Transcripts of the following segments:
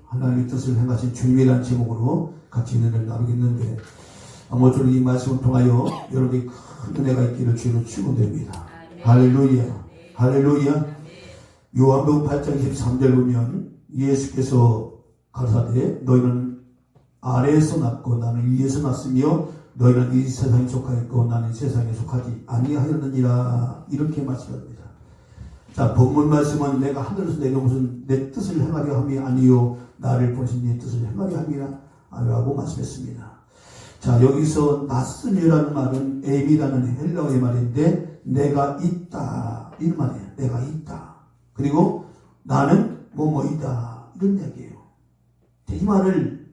하나님의 뜻을 행하신 주님이라는 제목으로 같이 은혜를 나누겠는데, 아무쪼록 이 말씀을 통하여 여러분이 큰 은혜가 있기를 주로 축원드립니다. 할렐루야, 할렐루야. 요한복음 8장 23절 보면 예수께서 가라사대 너희는 아래에서 났고 나는 위에서 났으며 너희는 이 세상에 속하였고 나는 세상에 속하지 아니하였느니라, 이렇게 말씀합니다. 자, 본문 말씀은 내가 하늘에서 내려온 것은 내 뜻을 행하려 함이 아니요 나를 보내신 네 뜻을 행하려 함이라 라고 말씀했습니다. 자, 여기서 낯선이라는 말은 에미라는 헬라어의 말인데, 내가 있다 이 말이에요. 내가 있다. 그리고 나는 뭐뭐이다, 이런 얘기예요. 이 말을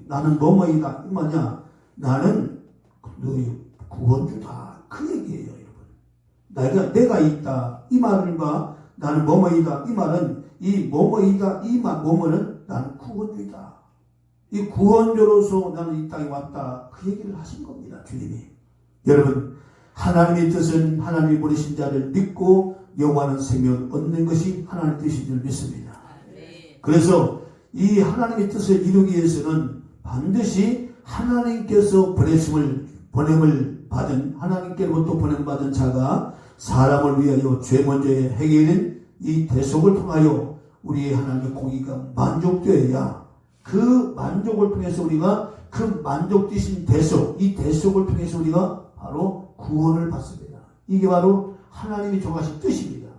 나는 뭐뭐이다 이 뭐냐? 나는 너희 구원주다, 그 얘기예요, 여러분. 내가 있다 이 말과 나는 뭐뭐이다 이 말은, 이 뭐뭐이다 이 말 뭐뭐는 나는 구원주이다. 이 구원자로서 나는 이 땅에 왔다, 그 얘기를 하신 겁니다, 주님이. 여러분, 하나님의 뜻은 하나님이 보내신 자를 믿고 영원한 생명을 얻는 것이 하나님의 뜻인 줄 믿습니다. 그래서 이 하나님의 뜻을 이루기 위해서는 반드시 하나님께서 보냄을 받은, 하나님께로부터 보냄받은 자가 사람을 위하여 죄 먼저의 해결된 이 대속을 통하여 우리의 하나님의 공의가 만족되어야, 그 만족을 통해서 우리가, 그 만족되신 대속, 이 대속을 통해서 우리가 바로 구원을 받습니다. 이게 바로 하나님이 정하신 뜻입니다.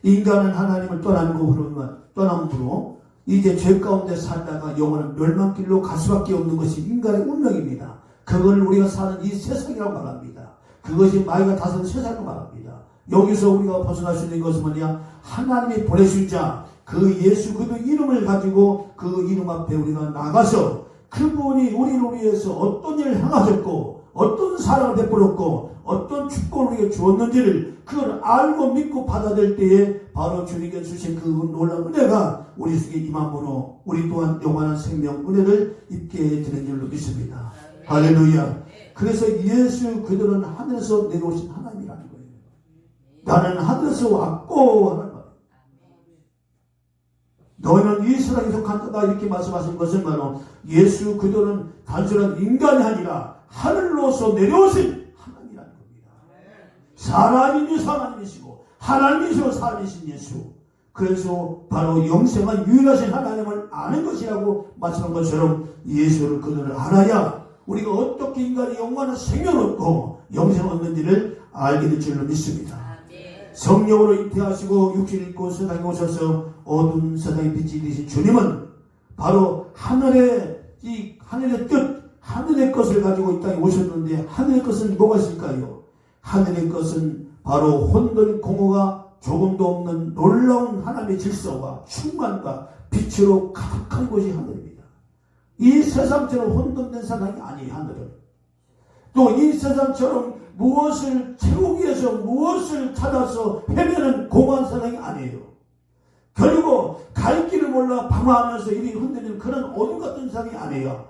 인간은 하나님을 떠남으로 이제 죄 가운데 살다가 영원한 멸망길로 갈 수밖에 없는 것이 인간의 운명입니다. 그걸 우리가 사는 이 세상이라고 말합니다. 그것이 마귀가 다스리는 세상이라고 말합니다. 여기서 우리가 벗어날 수 있는 것은 뭐냐? 하나님이 보내신 자, 그 예수 그리스도 이름을 가지고 그 이름 앞에 우리가 나가서 그분이 우리를 위해서 어떤 일을 행하셨고 어떤 사랑을 베풀었고 어떤 축복을 우리에게 주었는지를 그걸 알고 믿고 받아들일 때에 바로 주님께 주신 그 놀라운 은혜가 우리 속에 임함으로 우리 또한 영원한 생명 은혜를 입게 되는 줄로 믿습니다. 할렐루야. 그래서 예수 그들은 하늘에서 내려오신 하나님이라는 거예요. 나는 하늘에서 왔고 하는 거예요. 너희는 이 세상에 속한다, 이렇게 말씀하신 것은 바로 예수 그들은 단순한 인간이 아니라 하늘로서 내려오신 하나님이라는 겁니다. 사람이니 하나님이시고 하나님이시고 사람이신 예수. 그래서 바로 영생한 유일하신 하나님을 아는 것이라고 말씀한 것처럼 예수를 그들을 알아야 우리가 어떻게 인간이 영원한 생명을 얻고 영생을 얻는지를 알게 될 줄로 믿습니다. 성령으로 잉태하시고 육신을 입고 세상에 오셔서 어두운 세상의 빛이 되신 주님은 바로 하늘의 뜻, 하늘의 것을 가지고 이 땅에 오셨는데, 하늘의 것은 뭐가 있을까요? 하늘의 것은 바로 혼돈 공허가 조금도 없는 놀라운 하나님의 질서와 충만과 빛으로 가득한 곳이 하늘입니다. 이 세상처럼 혼돈된 세상이 아니에요, 하늘은. 또 이 세상처럼 무엇을 채우기 위해서 무엇을 찾아서 헤매는 공허한 세상이 아니에요. 결국 갈 길을 몰라 방황하면서 이리 흔들리는 그런 어둠 같은 세상이 아니에요.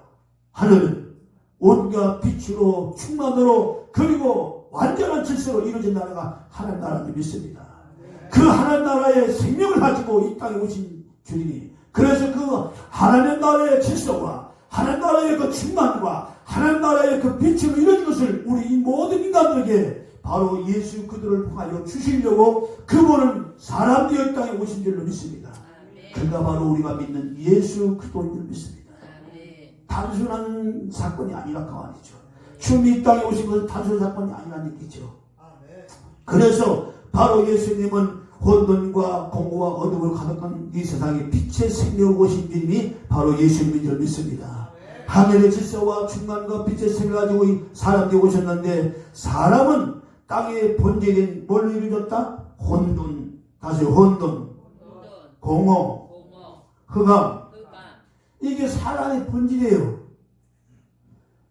하늘은 온갖 빛으로 충만으로 그리고 완전한 질서로 이루어진 나라가 하나님 나라를 믿습니다. 그 하나님 나라의 생명을 가지고 이 땅에 오신 주님이, 그래서 그 하나님 나라의 질서와 하나님 나라의 그 충만과 하나님 나라의 그 빛으로 이루어진 것을 우리 이 모든 인간들에게 바로 예수 그들을 통하여 주시려고 그분은 사람 되어 이 땅에 오신 줄로 믿습니다. 그가 바로 우리가 믿는 예수 그리스도인 줄 믿습니다. 단순한 사건이 아니라 가만히죠. 주님이 이 땅에 오신 것은 단순한 사건이 아니라는 얘기죠. 그래서 바로 예수님은 혼돈과 공허와 어둠을 가득한 이 세상에 빛의 생명을 오신 주님이 바로 예수님인 줄 믿습니다. 하늘의 질서와 충만과 빛의 생명을 가지고 이 사람들이 오셨는데, 사람은 땅의 본질인 뭘 이루어졌다? 혼돈, 다시 혼돈, 공허, 흑암. 이게 사람의 본질이에요.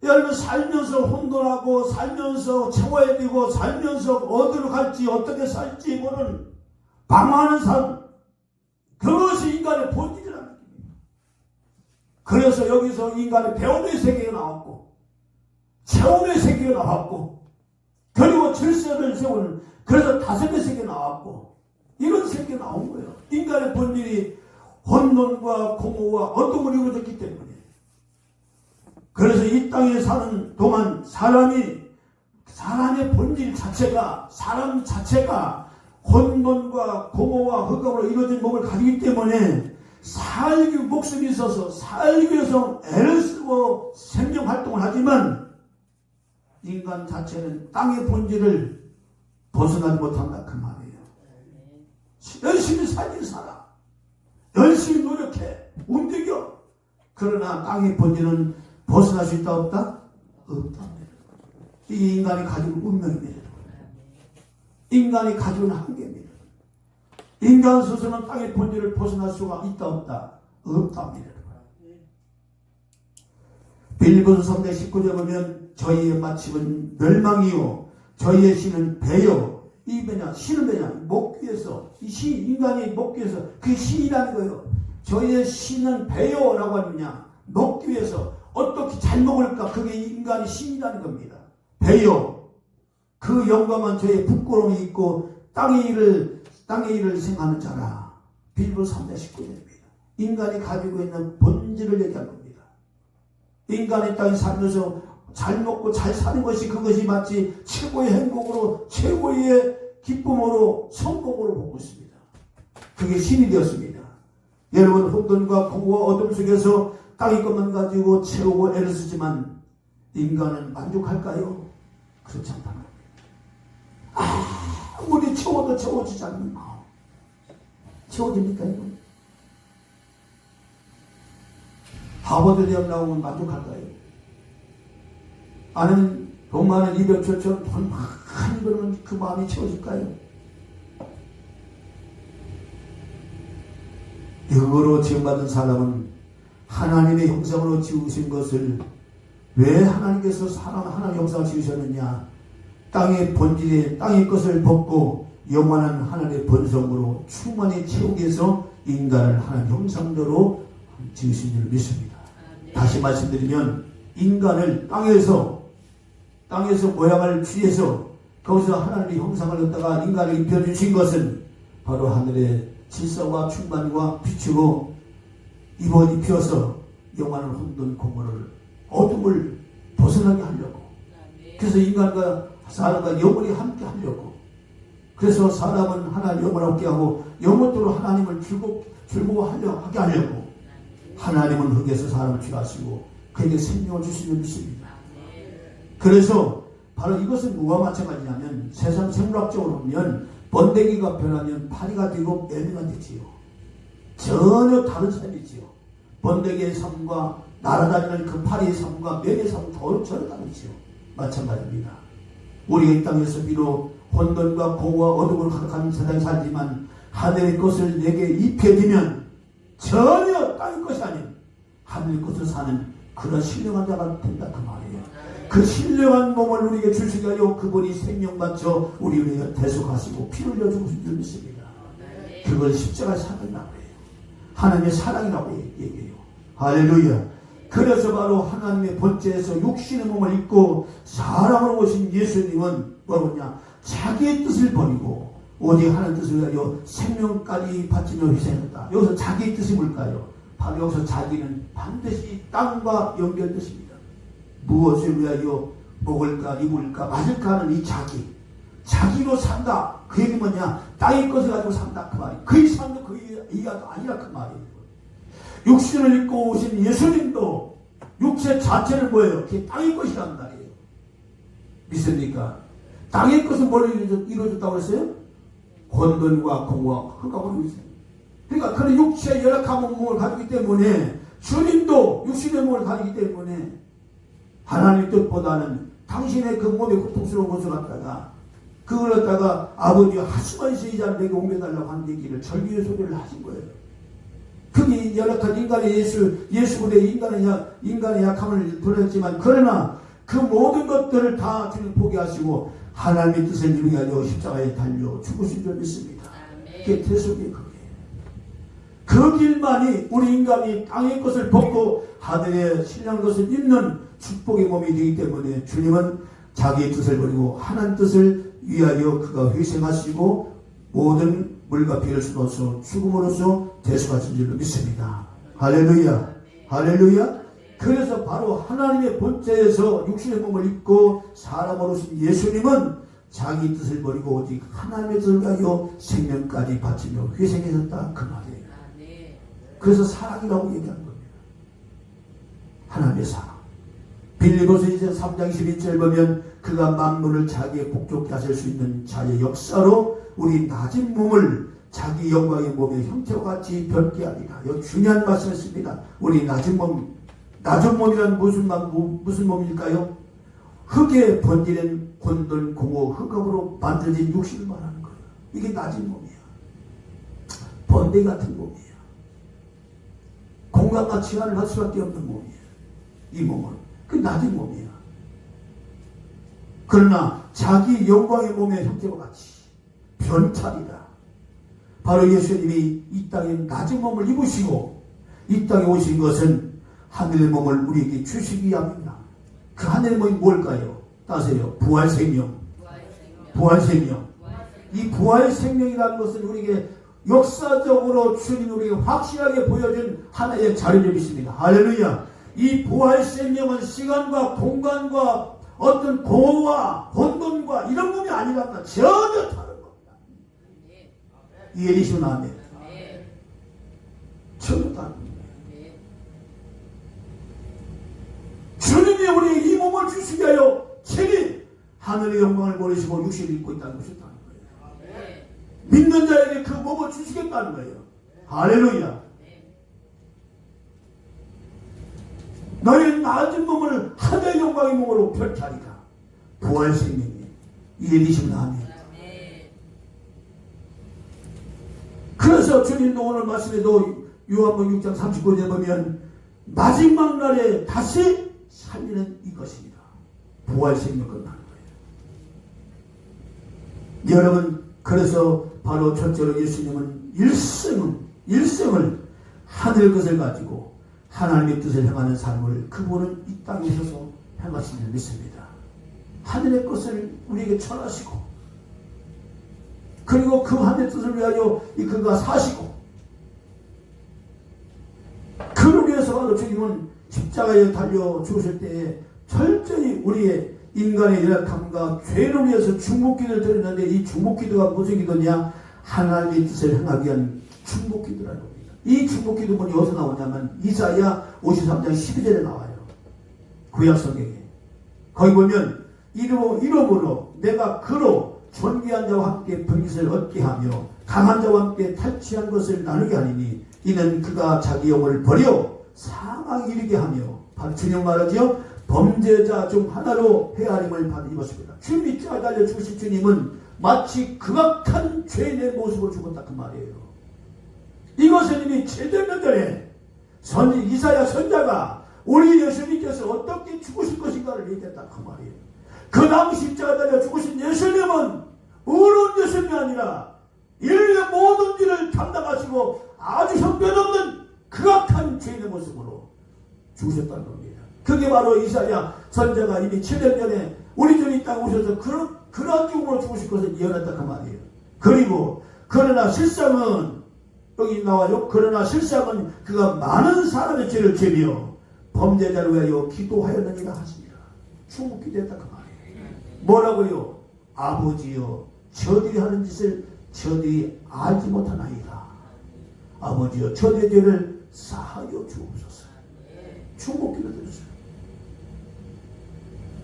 여러분, 살면서 혼돈하고 살면서 채워야 되고 살면서 어디로 갈지 어떻게 살지 모르는 방황하는 삶, 그것이 인간의 본질이라는 겁니다. 그래서 여기서 인간의 배움의 세계가 나왔고 체험의 세계가 나왔고 그리고 질서를 세우는, 그래서 다섯의 세계가 나왔고 이런 세계가 나온 거예요. 인간의 본질이 혼돈과 공허와 어둠으로 이루어졌기 때문에, 그래서 이 땅에 사는 동안 사람의 본질 자체가, 사람 자체가 혼돈과 공허와 흑암으로 이루어진 몸을 가지기 때문에 목숨이 있어서 살기 위해서 애를 쓰고 생명 활동을 하지만 인간 자체는 땅의 본질을 벗어나지 못한다 그 말이에요. 열심히 살긴 살아. 열심히 노력해. 움직여. 그러나 땅의 본질은 벗어날 수 있다 없다? 없다. 이게 인간이 가지고 있는 운명입니다. 인간이 가지고 있는 한계입니다. 인간 스스로는 땅의 본질을 벗어날 수가 있다 없다? 없답니다. 빌립보서 3장 19절에 보면 저희의 마침은 멸망이요 저희의 신은 배요. 이 뭐냐? 신은 뭐냐? 목 위에서, 이 신, 인간이 목 위에서, 그 신이라는 거예요. 저희의 신은 배요라고 하느냐? 목 위에서 어떻게 잘 먹을까? 그게 인간의 신이라는 겁니다. 배요. 그 영광은 저의 부끄러움이 있고 땅의 일을 생각하는 자라. 빌립보서 3장 19절입니다. 인간이 가지고 있는 본질을 얘기한 겁니다. 인간이 땅에 살면서 잘 먹고 잘 사는 것이 그것이 마치 최고의 행복으로, 최고의 기쁨으로, 성공으로 보고 있습니다. 그게 신이 되었습니다. 여러분, 혼돈과 공허와 어둠 속에서 땅의 것만 가지고 채우고 애를 쓰지만 인간은 만족할까요? 그렇지 않다는 겁니다. 우리 채워도 채워지지 않는 마음. 채워집니까 이거? 하버드 대학 나오면 만족할까요? 아니면 돈 많은 이병철처럼 돈 많이 벌면 그 마음이 채워질까요? 영으로 지음받은 사람은 하나님의 형상으로 지으신 것을, 왜 하나님께서 하나님의 형상을 지으셨느냐? 땅의 본질에 땅의 것을 벗고 영원한 하나님의 본성으로 충만히 채우기 위해서 인간을 하나님 형상대로 지으신 줄 믿습니다. 다시 말씀드리면 인간을 땅에서 모양을 취해서 거기서 하나님의 형상을 얻다가 인간을 입혀주신 것은 바로 하늘의 질서와 충만과 빛으로 입혀서 영원한 혼돈 공허를, 어둠을 벗어나게 하려고, 그래서 인간과 사람과 영원히 함께 하려고, 그래서 사람은 하나님 영원을 얻게 하고 영원토록 하나님을 즐거워하게 하려고 하나님은 흙에서 사람을 취하시고 그에게 생명을 주시는 믿습니다. 그래서 바로 이것은 뭐와 마찬가지냐면, 세상 생물학적으로 보면 번데기가 변하면 파리가 되고 매미가 되지요. 전혀 다른 삶이지요. 번데기의 삶과 날아다니는 그 파리의 삶과 매미의 삶은 전혀 다르지요. 마찬가지입니다. 우리가 이 땅에서 비록 혼돈과 공허와 어둠으로 가득한 세상에 살지만 하늘의 것을 내게 입혀지면 전혀 땅의 것이 아닌 하늘의 것을 사는 그런 신령한 자가 된다 그 말이에요. 그 신령한 몸을 우리에게 주시게 하여 그분이 생명 바쳐 우리를 대속하시고 피 흘려 주신 줄 믿습니다. 그걸 십자가의 사랑이라고 해요. 하나님의 사랑이라고 얘기해요. 할렐루야. 그래서 바로 하나님의 본체에서 육신의 몸을 입고 사람으로 오신 예수님은 뭐냐? 자기의 뜻을 버리고 오직 하나님의 뜻을 위하여 생명까지 바치며 희생했다. 여기서 자기의 뜻이 뭘까요? 바로 여기서 자기는 반드시 땅과 연결됐습니다. 무엇을 위하여 먹을까, 입을까, 마실까 하는 이 자기로 산다. 그 얘기 뭐냐? 땅의 것을 가지고 산다 그 말이에요. 그 이상도 그 이하도 아니라 그 말이에요. 육신을 입고 오신 예수님도 육체 자체는 뭐예요? 그게 땅의 것이란 말이에요. 믿습니까? 땅의 것은 뭘로 이루어졌다고 했어요? 혼돈과 공허와 흑암으로 이루어졌어요. 그러니까 그런 육체의 열악한 몸을 가지기 때문에 주님도 육신의 몸을 가지기 때문에 하나님의 뜻보다는 당신의 그 몸의 고통스러운 것을 갖다가 그걸 갖다가 아버지가 하수만에서 이 자를 내게 옮겨달라고 하는 얘기를 절기의 소리를 하신 거예요. 그게 연약한 인간의 예수군의 인간의 약함을 드러냈지만, 그러나 그 모든 것들을 다 주님 포기하시고 하나님의 뜻을 이루게 하려 십자가에 달려 죽으신 줄 믿습니다. 그게 대속의 그게. 그 길만이 우리 인간이 땅의 것을 벗고 하늘의 신령한 것을 입는 축복의 몸이 되기 때문에 주님은 자기의 뜻을 버리고 하나님 뜻을 위하여 그가 희생하시고 모든 물과 비를 쏟아서 죽음으로써 대속하신 줄로 믿습니다. 할렐루야. 할렐루야. 그래서 바로 하나님의 본체에서 육신의 몸을 입고 사람으로 오신 예수님은 자기 뜻을 버리고 오직 하나님의 뜻을 위하여 생명까지 바치며 희생하셨다 그 말이에요. 그래서 사랑이라고 얘기하는 겁니다. 하나님의 사랑. 빌립보서 3장 12절 보면 그가 만물을 자기의 복종케 하실 수 있는 자의 역사로 우리 낮은 몸을 자기 영광의 몸의 형태와 같이 변케 하리라. 이거 중요한 말씀이었습니다. 우리 낮은 몸, 낮은 몸이란 무슨 몸일까요? 흙에 번지는 곤돌 공허 흙업으로 만들어진 육신을 말하는 거예요. 이게 낮은 몸이야. 번데기 같은 몸이야. 공간과 치환을 할 수밖에 없는 몸이야. 이 몸은 그 낮은 몸이야. 그러나 자기 영광의 몸의 형태와 같이 변찰이다. 바로 예수님이 이 땅에 낮은 몸을 입으시고 이 땅에 오신 것은 하늘의 몸을 우리에게 주시기 위함입니다. 그 하늘의 몸이 뭘까요? 따세요. 부활생명. 부활생명. 이 부활생명이라는 것은 우리에게 역사적으로 주님 우리에게 확실하게 보여준 하나의 자료를 있습니다. 할렐루야. 이 부활생명은 시간과 공간과 어떤 공허와 혼돈과 이런 몸이 아니랍니다. 전혀 다른 겁니다. 이해되시면 아멘. 전혀 다른 겁니다. 주님이 우리에게 이 몸을 주시기 위하여 친히 하늘의 영광을 버리시고 육신을 입고 있다는 것이다는 거예요. 믿는 자에게 그 몸을 주시겠다는 거예요. 할렐루야. 너의 낮은 몸을 하늘의 영광의 몸으로 변하리라. 부활생명이 이해되시면 아멘. 그래서 주님도 오늘 말씀에도 요한복음 6장 39절에 보면 마지막 날에 다시 살리는 이것입니다. 부활생명 끝나는 거예요. 여러분, 그래서 바로 첫째로 예수님은 일생을 하늘 것을 가지고 하나님의 뜻을 향하는 삶을 그분은 이 땅에 오셔서 행하신 줄 믿습니다. 하늘의 것을 우리에게 전하시고 그리고 그 하늘의 뜻을 위하여 그가 사시고 그를 위해서 바로 주님은 십자가에 달려 죽으실 때에 철저히 우리의 인간의 연약함과 죄를 위해서 중보기도를 드렸는데 이 중보기도가 무슨 기도냐? 하나님의 뜻을 행하기 위한 중보기도라는 겁니다. 이 중보기도문이 어디서 나오냐면 이사야 53장 12절에 나와요. 구약성경에. 거기 보면 이름으로 내가 그로 존귀한 자와 함께 번깃을 얻게 하며 강한 자와 함께 탈취한 것을 나누게 하리니 이는 그가 자기 영을 버려 사망에 이르게 하며 바로 주님 말하지요. 범죄자 중 하나로 헤아림을 받은 이것입니다. 주님이 십자가에 달려 죽으신 주님은 마치 극악한 죄인의 모습으로 죽었다 그 말이에요. 이것은 이미 700년 전에 이사야 선자가 우리 예수님께서 어떻게 죽으실 것인가를 얘기했다 그 말이에요. 그 나무 십자가에 달려 죽으신 예수님은 의로운 예수님이 아니라 인류의 모든 일을 담당하시고 아주 형편없는 극악한 죄인의 모습으로 죽으셨다는 겁니다. 그게 바로 이사야 선자가 이미 700년에 우리 주님 이 땅에 오셔서 그런 죽음으로 죽으실 것을 예언했다 그 말이에요. 그리고 그러나 실상은 여기 나와요. 그러나 실상은 그가 많은 사람의 죄를 지며 범죄자를 위하여 기도하였느니라 하십니다. 충분 기도했다 그 말이에요. 뭐라고요? 아버지여 저들이 하는 짓을 저들이 알지 못하나이다. 아버지여 저들의 죄를 사하여 주옵소서. 충분 기도드렸어요.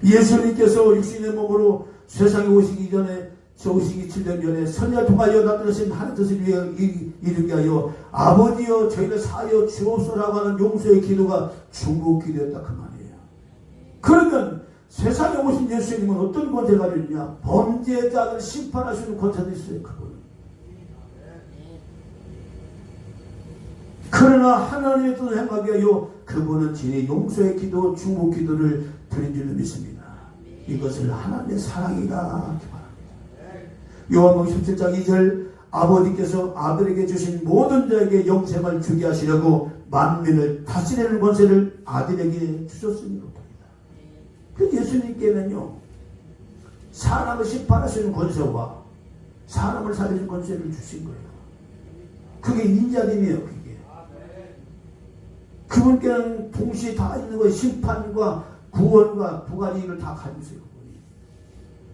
예수님께서 육신의 몸으로 세상에 오시기 전에 오시기 7년 전에 선지자 통하여 나타나신 하나님 뜻을 이루게 하여 아버지여 저희를 사하여 주옵소서라고 하는 용서의 기도가 중국 기도였다 그 말이에요. 그러면 세상에 오신 예수님은 어떤 권세가 있느냐? 범죄자를 심판하시는 권세도 있어요. 그분은. 그러나 하나님의 뜻을 행하기 위하여 그분은 진의 용서의 기도, 중보 기도를 드린 줄로 믿습니다. 이것을 하나님의 사랑이다. 요한복음 17장 2절 아버지께서 아들에게 주신 모든 자에게 영생을 주게 하시려고 만민을 다스리는 권세를 아들에게 주셨으니 그렇습니다. 그 예수님께는요 사람을 심판하시는 권세와 사람을 살리는 권세를 주신 거예요. 그게 인자됨이에요. 그게. 그분께는 동시에 다 있는 거예요. 심판과 구원과 두 가지 일을 다 가지고 있어요.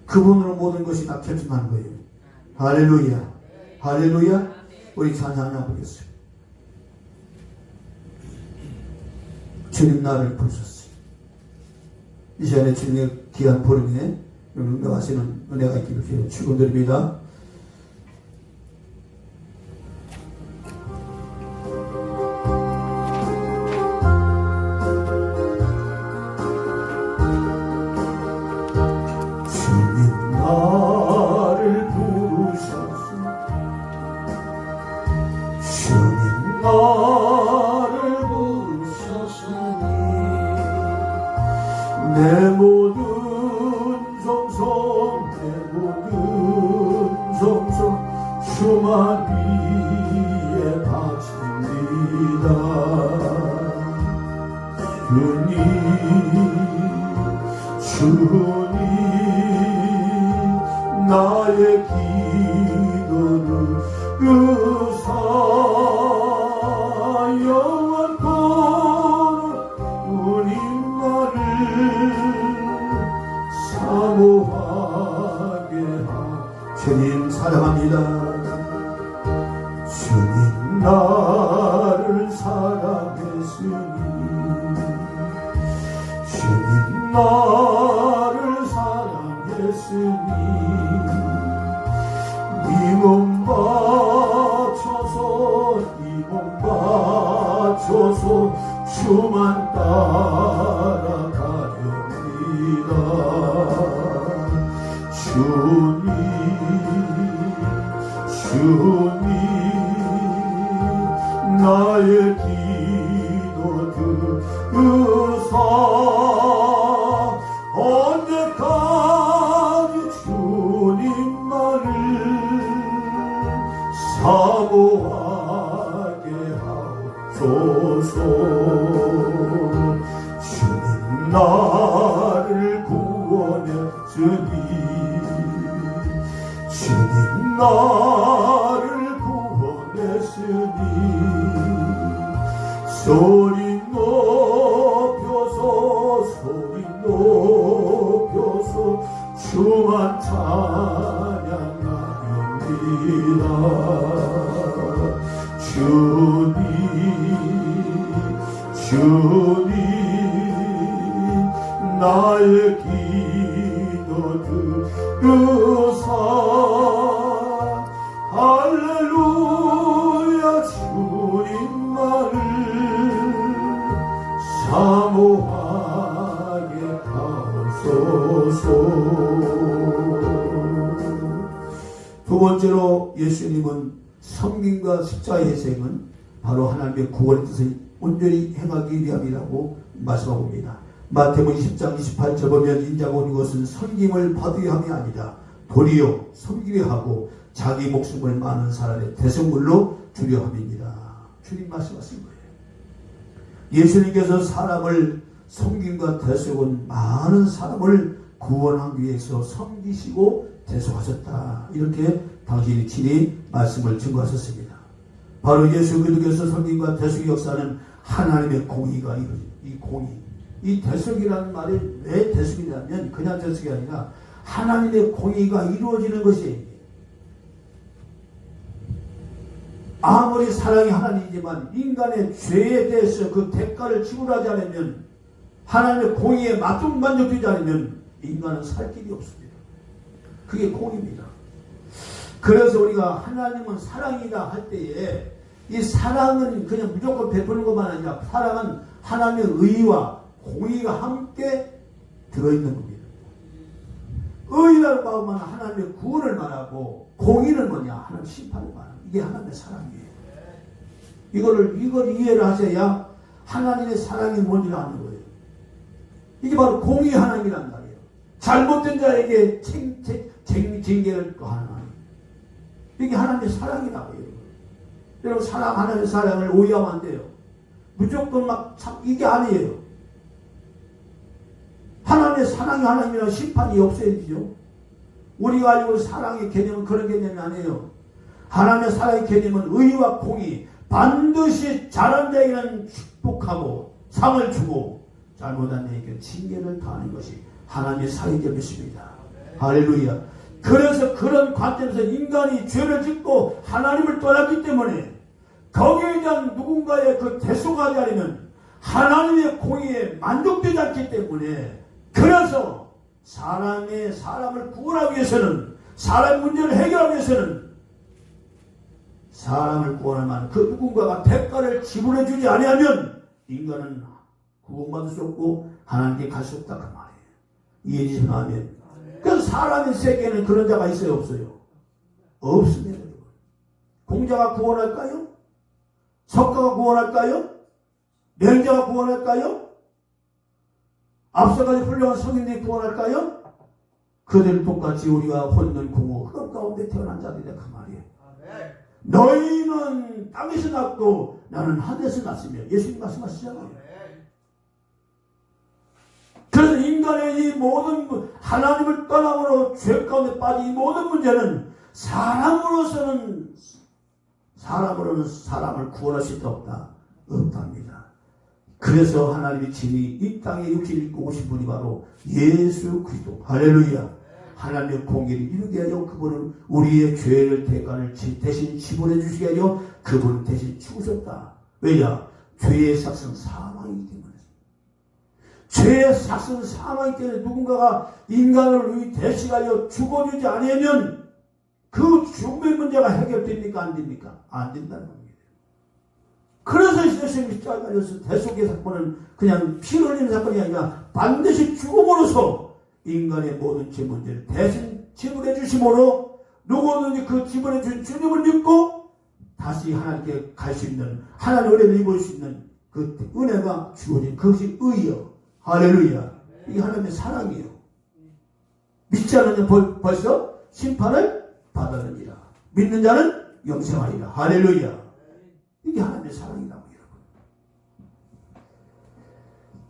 그분으로 모든 것이 다 결정하는 거예요. 할렐루야. 할렐루야. 우리 찬양하나 보겠어요. 주님 나를 부르셨어요. 이 시간에 주님의 귀한 보름에 응답하시는 은혜가 있기를 축원드립니다. 주님 나를 부르셨으니 주님 나를 부르셨으니 내 모든 정성 내 모든 정성 주만 위에 바칩니다. 주님 나의 기도를 으사 영원토록 우리만을 사모하게 하옵소서. 주님 사랑합니다. 주님 나를 사랑했으니 주님 나를 사랑했으니 이 몸 바쳐서 주만 따라가렵니다. 주님 나의 기도 들으사 언제까지 주님만을 사모하게 하옵소서. 주님 나를 구원했으니 주님 나를 구원했으니 소리 높여서 주만 찬양하렵니다. 주님 나의 기도 들으사 할렐루야 주님만을 사모하게 하옵소서. 두 번째로 예수님은 섬김과 십자가의 희생은 바로 하나님의 구원의 뜻을 온전히 행하기 위함이라고 말씀합니다. 마태복음 10장 28절 보면 인자가 온 것은 섬김을 받으려 함이 아니라 도리어 섬기려 하고 자기 목숨을 많은 사람의 대성물로 주려 함입니다. 주님 말씀하신 거예요. 예수님께서 사람을 섬김과 대속은 많은 사람을 구원하기 위해서 섬기시고 대속하셨다. 이렇게 당신이 친히 말씀을 증거하셨습니다. 바로 예수 그리스도께서 섬김과 대속의 역사는 하나님의 공의가 이루어집니다. 이 공의. 이 대속이라는 말이 왜 대속이냐면 그냥 대속이 아니라 하나님의 공의가 이루어지는 것이에요. 아무리 사랑이 하나님이지만 인간의 죄에 대해서 그 대가를 지불하지 않으면 하나님의 공의에 만족되지 않으면 인간은 살 길이 없습니다. 그게 공의입니다. 그래서 우리가 하나님은 사랑이다 할 때에 이 사랑은 그냥 무조건 베푸는 것만 아니라 사랑은 하나님의 의와 공의가 함께 들어있는 겁니다. 의라는 마음은 하나님의 구원을 말하고 공의는 뭐냐? 하나님 심판을 말합니다. 이게 하나님의 사랑이에요. 이걸 이해를 하셔야 하나님의 사랑이 뭔지를 아는 거예요. 이게 바로 공의 하나님이란 말이에요. 잘못된 자에게 징계를 또 하는 하나님. 이게 하나님의 사랑이라고 해요. 여러분 하나님의 사랑을 오해하면 안 돼요. 무조건 이게 아니에요. 하나님의 사랑이 하나님이랑 심판이 없어야지요. 우리가 알고 사랑의 개념은 그런 개념이 아니에요. 하나님의 사랑의 개념은 의와 공의, 반드시 잘한 자에게는 축복하고 상을 주고 잘못한 자에게 징계를 당하는 것이 하나님의 사랑의 개념이십니다. 할렐루야. 그래서 그런 관점에서 인간이 죄를 짓고 하나님을 떠났기 때문에 거기에 대한 누군가의 그 대소가 되려면 하나님의 공의에 만족되지 않기 때문에, 그래서 사람을 구원하기 위해서는, 사람의 문제를 해결하기 위해서는 사람을 구원할 만한 그 누군가가 대가를 지불해 주지 아니하면 인간은 구원받을 수 없고 하나님께 갈 수 없다 그 말이에요. 이해해 주시면 아멘. 그래서 사람의 세계에는 그런 자가 있어요, 없어요? 없습니다. 공자가 구원할까요? 석가가 구원할까요? 명자가 구원할까요? 앞서까지 훌륭한 성인들이 구원할까요? 그들 똑같이 우리가 혼돈 공허 흑암 가운데 태어난 자들이다 그 말이에요. 너희는 땅에서 났고 나는 하늘에서 났으며, 예수님 말씀하시잖아요. 그래서 인간의 이 모든 하나님을 떠남으로 죄 가운데 빠진 이 모든 문제는 사람으로서는 사람을 구원할 수 없다. 없답니다. 그래서 하나님이 친히 이 땅에 육신을 입고 오신 분이 바로 예수 그리스도. 할렐루야. 하나님의 공의를 이루게 하여 그분은 우리의 죄를 대가를 대신 지불해 주시게 하여 그분은 대신 죽으셨다. 왜냐? 죄의 삭은 사망이기 때문에. 죄의 삭은 사망이기 때문에 누군가가 인간을 위해 대신하여 죽어주지 않으면 그 죽음의 문제가 해결됩니까? 안 됩니까? 안 된다는 겁니다. 그래서 예수님이 십자가에 달려서 대속의 사건은 그냥 피 흘리는 사건이 아니라 반드시 죽음으로써 인간의 모든 죄 문제를 대신 지불해 주심으로 누구든지 그 지불해 준 주님을 믿고 다시 하나님께 갈 수 있는, 하나님의 은혜를 입을 수 있는 그 은혜가 주어진 그것이 의요. 할렐루야. 이게 하나님의 사랑이에요. 믿지 않는 자는 벌써 심판을 받았느니라. 믿는 자는 영생하리라. 할렐루야. 이게 하나님의 사랑이라고 여러분.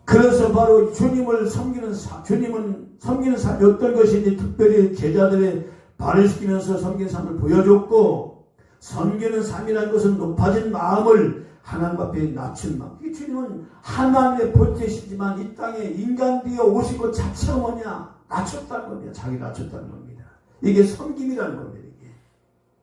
그래서 바로 주님을 섬기는 삶이 어떤 것인지 특별히 제자들의 발을 시키면서 섬기는 삶을 보여줬고, 섬기는 삶이라는 것은 높아진 마음을 하나님 앞에 낮춘 마음. 이 주님은 하나님의 본체시지만 이 땅에 인간 되어 오신 것 자체가 뭐냐? 낮췄다는 겁니다. 자기 낮췄다는 겁니다. 이게 섬김이라는 겁니다. 이게.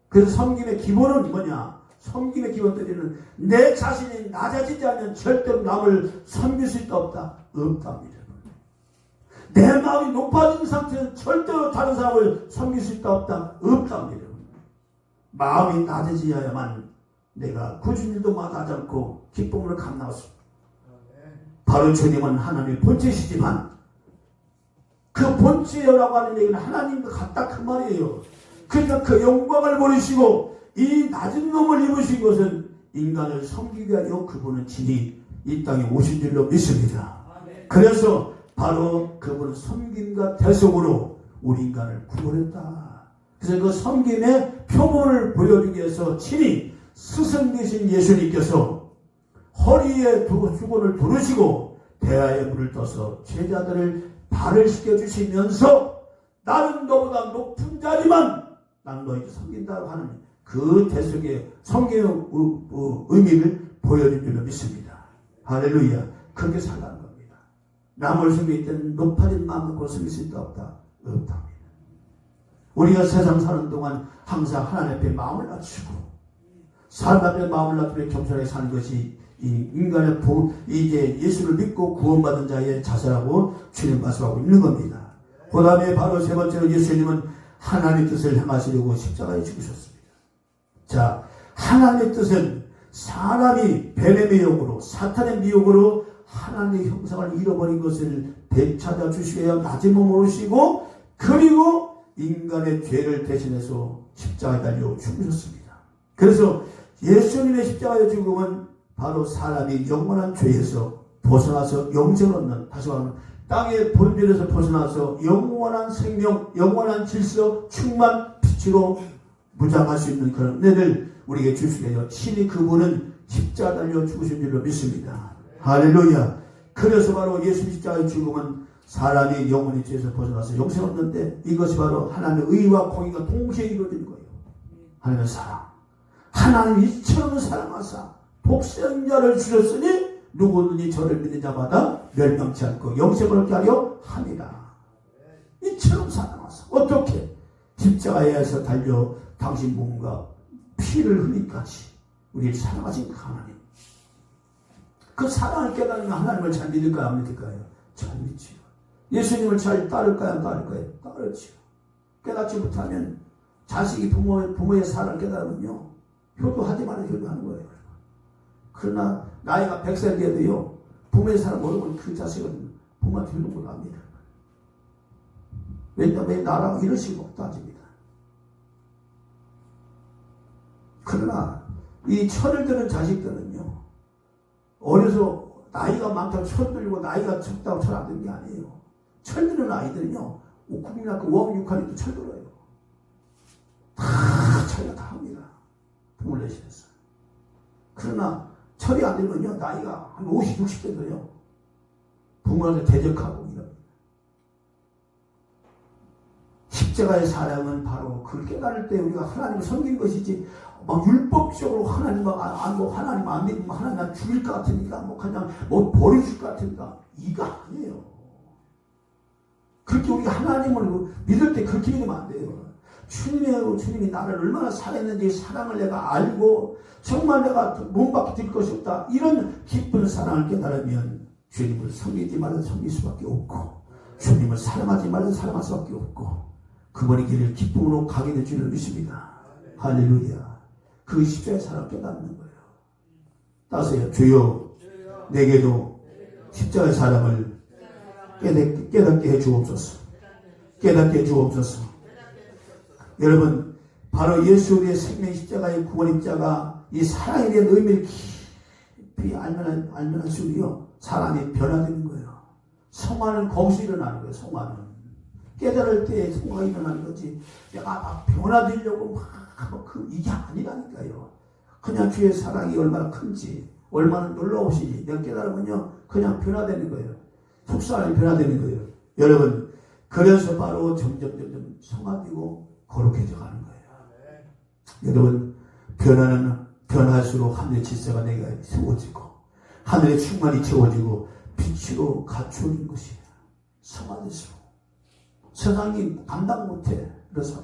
그래서 섬김의 기본은 뭐냐? 섬김의 기본들은 내 자신이 낮아지지 않으면 절대로 남을 섬길 수 있다 없다? 없답니다. 내 마음이 높아진 상태에서 절대로 다른 사람을 섬길 수 있다 없다? 없답니다. 마음이 낮아져야만 내가 굳은 일도 마다하지 않고 기쁨을 감당했습니다. 바로 주님은 하나님의 본체시지만 그 본체라고 하는 얘기는 하나님과 같다 그 말이에요. 그러니까 그 영광을 버리시고 이 낮은 놈을 입으신 것은 인간을 섬기기 위하여 그분은 친히 이 땅에 오신 줄로 믿습니다. 그래서 바로 그분은 섬김과 대속으로 우리 인간을 구원했다. 그래서 그 섬김의 표본을 보여주기 위해서 친히 스승 되신 예수님께서 허리에 주권을 두르시고 대야에 물을 떠서 제자들을 발을 씻겨주시면서 나는 너보다 높은 자리만 난 너희를 섬긴다고 하는 그 대속의 성경의 의미를 보여준 줄로 믿습니다. 할렐루야. 그렇게 살라는 겁니다. 남을 섬길 때는 높아진 마음으로 섬길 수 있다 없다? 없답니다. 우리가 세상 사는 동안 항상 하나님 앞에 마음을 낮추고 사람 앞에 마음을 낮추며 겸손하게 사는 것이 이 인간의 이제 예수를 믿고 구원받은 자의 자세라고 주님 말씀하고 있는 겁니다. 그 다음에 바로 세 번째로 예수님은 하나님의 뜻을 행하시려고 십자가에 죽으셨습니다. 자, 하나님의 뜻은 사람이 뱀의 미혹으로, 사탄의 미혹으로 하나님의 형상을 잃어버린 것을 되찾아 주시기 위해 낮은 몸으로 오시고, 그리고 인간의 죄를 대신해서 십자가에 달려 죽으셨습니다. 그래서 예수님의 십자가의 죽음은 바로 사람이 영원한 죄에서 벗어나서 영생을 얻는, 다시 말하면 땅의 본질에서 벗어나서 영원한 생명, 영원한 질서, 충만, 빛으로 무장할 수 있는 그런 은혜를 우리에게 주시게 해요. 친히 그분은 십자가 달려 죽으신 줄로 믿습니다. 할렐루야. 그래서 바로 예수 십자가의 죽음은 사람이 영원히 죄에서 벗어나서 영생을 얻는데, 이것이 바로 하나님의 의와 공의가 동시에 이루어지는 거예요. 하나님의 사랑. 하나님 이처럼 사랑하사 독생자를 주셨으니 누구든지 저를 믿는 자마다 멸망치 않고 영생을 얻게 하려 함이라. 이처럼 사랑하사. 어떻게? 십자가에서 달려 당신 몸과 피를 흘리까지 우리를 사랑하신 하나님. 그 사랑을 깨달으면 하나님을 잘 믿을까요? 안 믿을까요? 잘 믿지요. 예수님을 잘 따를까요? 안 따를까요? 따르지요. 깨닫지 못하면 자식이 부모의 사랑을 깨달으면요, 효도하지 말아야 효도하는 거예요. 그러나 나이가 100살 돼도요, 부모의 사랑 모르면 그 자식은 부모한테 효도 못합니다. 왜냐하면 나라고 이런 식으로 따집니다. 그러나 이 철을 드는 자식들은요, 어려서 나이가 많다고 철 들고 나이가 적다고 철 안 드는 게 아니에요. 철 드는 아이들은요, 국민학교 5학년 6학년도 철 들어요. 다 철이 다 합니다. 부모를 내시면서. 그러나 철이 안 들면요, 나이가 한 50, 60 돼도요, 부모한테 대적하고 이럽니다. 십자가의 사랑은 바로 그걸 깨달을 때 우리가 하나님을 섬긴 것이지, 막 율법적으로 하나님 안 믿으면 하나님 난 죽일 것 같으니까, 그냥 버려줄 것 같으니까, 이거 아니에요. 그렇게 우리가 하나님을 믿을 때 그렇게 믿으면 안 돼요. 주님이 나를 얼마나 사랑했는지 사랑을 내가 알고, 정말 내가 몸밖에 들 것이 없다, 이런 기쁜 사랑을 깨달으면 주님을 섬기지 말아 섬길 수밖에 없고, 주님을 사랑하지 말아 사랑할 수밖에 없고, 그분의 길을 기쁨으로 가게 될 줄을 믿습니다. 할렐루야. 그 십자가의 사랑을 깨닫는 거예요. 따세요. 주여, 내게도 십자가의 사랑을 깨닫게 해 주옵소서. 깨닫게 해 주옵소서. 여러분, 바로 예수 우리의 생명 십자가의 구원 입자가 이 사랑에 대한 의미를 깊이 알면 할수록요, 사람이 변화되는 거예요. 성화는 거기서 일어나는 거예요. 성화는 깨달을 때 성화가 일어나는 거지, 내가 막 변화되려고 이게 아니라니까요. 그냥 주의 사랑이 얼마나 큰지, 얼마나 놀라우시지 내가 깨달으면요, 그냥 변화되는 거예요. 속사람이 변화되는 거예요. 여러분, 그래서 바로 점점 성화되고 거룩해져 가는 거예요. 여러분, 변할수록 하늘의 질서가 내가 세워지고, 하늘의 충만이 채워지고, 빛으로 갖추어진 것이에요. 성화될수록. 세상이 감당 못해. 그래서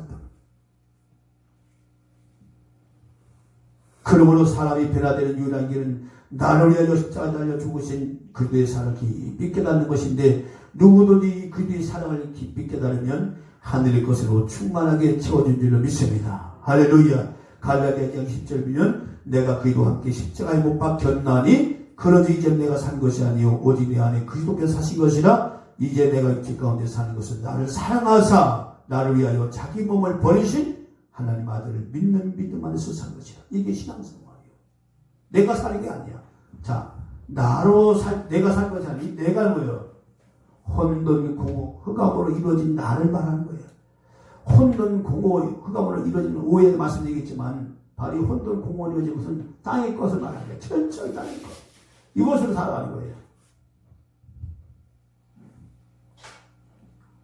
그러므로 사람이 변화되는 유일한 길은 나를 위하여 십자가에 달려 죽으신 그리스도의 사랑을 깊이 깨닫는 것인데, 누구든지 그리스도의 사랑을 깊이 깨달으면 하늘의 것으로 충만하게 채워진 줄로 믿습니다. 할렐루야. 갈라디아 10절 보면 내가 그리스도와 함께 십자가에 못 박혔나니 그러지 이제 내가 산 것이 아니요 오직 내 안에 그리스도께서 사신 것이라. 이제 내가 육체 가운데 사는 것은 나를 사랑하사 나를 위하여 자기 몸을 버리신 하나님 아들을 믿는 믿음 안에서 산 것이라. 이게 신앙생활이에요. 내가 사는 게 아니야. 자, 내가 산 것이 아니, 내가 뭐예요? 혼돈, 공허, 흑암으로 이루어진 나를 말하는 거예요. 혼돈, 공허, 흑암으로 이루어진 오해에 말씀드리겠지만, 바로 이 혼돈, 공허로 이루어진 것은 땅의 것을 말하는 거예요. 철저히 땅의 것. 이것으로 살아가는 거예요.